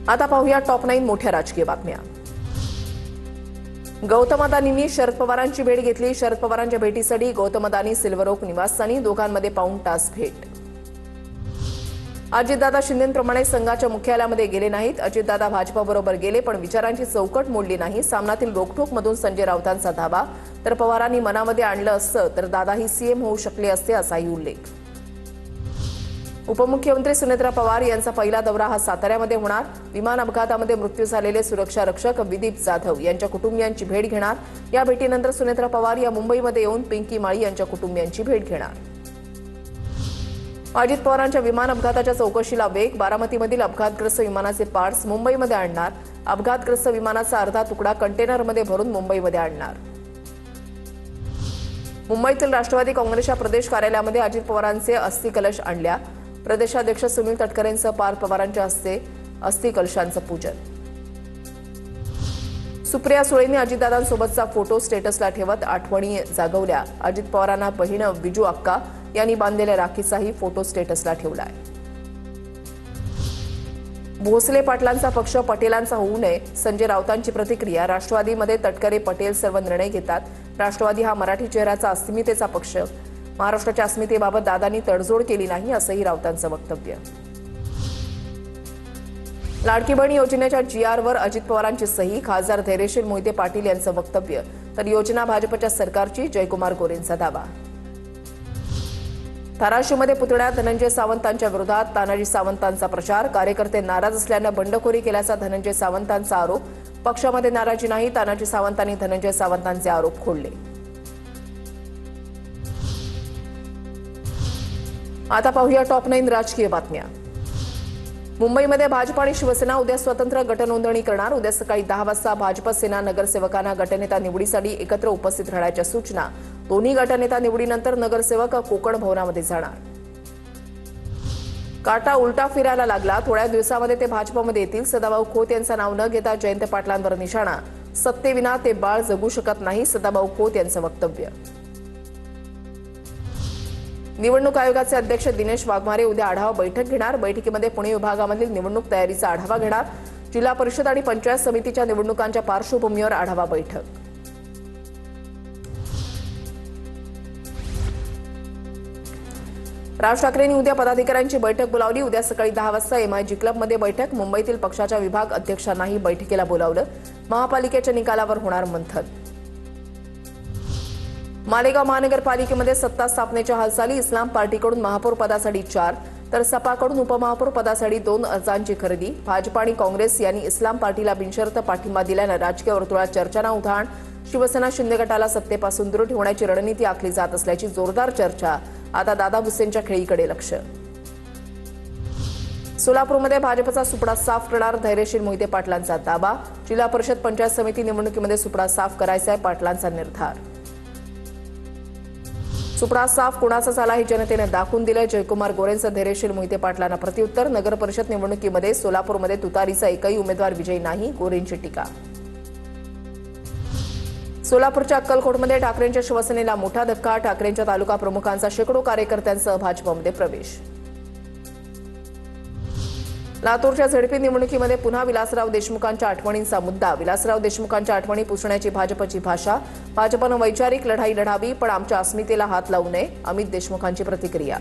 आता पाहूया टॉप 9 मोठ्या राजकीय बातम्या। गौतम अदानींनी शरद पवारांची भेट घेतली। शरद पवारांच्या भेटीसाठी गौतम अदानी सिल्वर ओक निवासस्थानी, दोघांमध्ये पाऊण तास भेट। अजितदादा शिंदेंप्रमाणे संघाच्या मुख्यालयामध्ये गेले नाहीत। अजितदादा भाजपाबरोबर गेले पण विचारांची चौकट मोडली नाही। सामनातील रोखठोकमधून संजय राऊतांचा धावा, तर पवारांनी मनामध्ये आणलं असतं तर दादाही सीएम होऊ शकले असते, असाही उल्लेख। उपमुख्यमंत्री सुनेत्रा पवार यांचा पहिला दौरा हा साताऱ्यामध्ये होणार। विमान अपघातामध्ये मृत्यू झालेले सुरक्षा रक्षक विदीप जाधव यांच्या कुटुंबियांची भेट घेणार। या भेटीनंतर सुनेत्रा पवार या मुंबईमध्ये येऊन पिंकी माळी यांच्या कुटुंबियांची भेट घेणार। अजित पवारांच्या विमान अपघाताच्या चौकशीला वेग। बारामतीमधील अपघातग्रस्त विमानाचे पार्ट्स मुंबईमध्ये आणणार। अपघातग्रस्त विमानाचा अर्धा तुकडा कंटेनरमध्ये भरून मुंबईमध्ये आणणार। मुंबईतील राष्ट्रवादी काँग्रेसच्या प्रदेश कार्यालयामध्ये अजित पवारांचे अस्थि कलश आणल्या। प्रदेशाध्यक्ष सुनील तटकरेंसह पार्थ पवारांच्या हस्ते अस्थि कलशांचं पूजन। सुप्रिया सुळेंनी अजितदादांसोबतचा फोटो स्टेटसला ठेवत आठवणी जागवल्या। अजित पवारांना बहीण बिजू अक्का यांनी बांधलेल्या राखीचाही फोटो स्टेटसला ठेवलाय। भोसले पाटलांचा पक्ष पटेलांचा होऊ नये, संजय राऊतांची प्रतिक्रिया। राष्ट्रवादीमध्ये तटकरे पटेल सर्व निर्णय घेतात। राष्ट्रवादी हा मराठी चेहऱ्याचा अस्मितेचा पक्ष। महाराष्ट्राच्या अस्मितेबाबत दादांनी तडजोड केली नाही, असंही राऊतांचं वक्तव्य। लाडकी बहीण योजनेच्या जीआरवर अजित पवारांची सही। खासदार धैर्यशील मोहिते पाटील यांचं वक्तव्य, तर योजना भाजपच्या सरकारची, जयकुमार गोरेंचा दावा। धाराशिवमध्ये पुतळ्यात धनंजय सावंतांच्या विरोधात तानाजी सावंतांचा प्रचार। कार्यकर्ते नाराज असल्यानं बंडखोरी केल्याचा धनंजय सावंतांचा आरोप। पक्षामध्ये नाराजी नाही, तानाजी सावंतांनी धनंजय सावंतांचे आरोप खोडले। आता पाहूया टॉप 9 राजकीय बातम्या। मुंबईमध्ये भाजप आणि शिवसेना उद्या स्वतंत्र गटनोंदणी करणार। उद्या सकाळी 10 वाजता भाजप सेना नगरसेवकांना गटनेता निवडीसाठी एकत्र उपस्थित राहण्याच्या सूचना। दोन्ही गटनेता निवडीनंतर नगरसेवक कोकण भवनामध्ये जाणार। काटा उलटा फिरायला लागला। थोड्या दिवसामध्ये ते भाजपमध्ये येतील। सदाभाऊ खोत यांचं नाव न घेता जयंत पाटलांवर निशाणा। सत्तेविना ते बाळ जगू शकत नाही, सदाभाऊ खोत यांचं वक्तव्य। निवडणूक आयोगाचे अध्यक्ष दिनेश वाघमारे उद्या आढावा बैठक घेणार। बैठकीमध्ये पुणे विभागामधील निवडणूक तयारीचा आढावा घेणार। जिल्हा परिषद आणि पंचायत समितीच्या निवडणुकांच्या पार्श्वभूमीवर आढावा बैठक। राज ठाकरेंनी उद्या पदाधिकाऱ्यांची बैठक बोलावली। उद्या सकाळी 10 वाजता एमआयजी क्लबमध्ये बैठक। मुंबईतील पक्षाच्या विभाग अध्यक्षांनाही बैठकीला बोलावलं। महापालिकेच्या निकालावर होणार मंथन। मालेगाव महानगरपालिकेमध्ये सत्ता स्थापनेच्या हालचाली। इस्लाम पार्टीकडून महापौर पदासाठी 4 तर सपाकडून उपमहापौर पदासाठी 2 अर्जांची खरेदी। भाजप आणि काँग्रेस यांनी इस्लाम पार्टीला बिनशर्त पाठिंबा दिल्यानं राजकीय वर्तुळात चर्चांना उधाण। शिवसेना शिंदे गटाला सत्तेपासून दूर ठेवण्याची रणनीती आखली जात असल्याची जोरदार चर्चा। आता दादा भुसेंच्या खेळीकडे लक्ष। सोलापूरमध्ये भाजपचा सुपडा साफ करणार, धैर्यशील मोहिते पाटलांचा दावा। जिल्हा परिषद पंचायत समिती निवडणुकीमध्ये सुपडा साफ करायचा आहे, पाटलांचा निर्धार। सुपडा साफ कोणाचा झाला हे जनतेने दाखवून दिलं। जयकुमार गोरेंचं धैर्यशील मोहिते पाटलांना प्रत्युत्तर। नगर परिषद निवडणुकीमध्ये सोलापूरमध्ये तुतारीचा एकही उमेदवार विजयी नाही, गोरेंची टीका। सोलापूरच्या अक्कलकोटमध्ये ठाकरेंच्या शिवसेनेला मोठा धक्का। ठाकरेंच्या तालुका प्रमुखांचा शेकडो कार्यकर्त्यांसह भाजपमध्ये प्रवेश। लातूरच्या झडपी निवडणुकीमध्ये पुन्हा विलासराव देशमुखांच्या आठवणींचा मुद्दा। विलासराव देशमुखांच्या आठवणी पुसण्याची भाजपची भाषा। भाजपनं वैचारिक लढाई लढावी पण आमच्या अस्मितेला हात लावू नये, अमित देशमुखांची प्रतिक्रिया।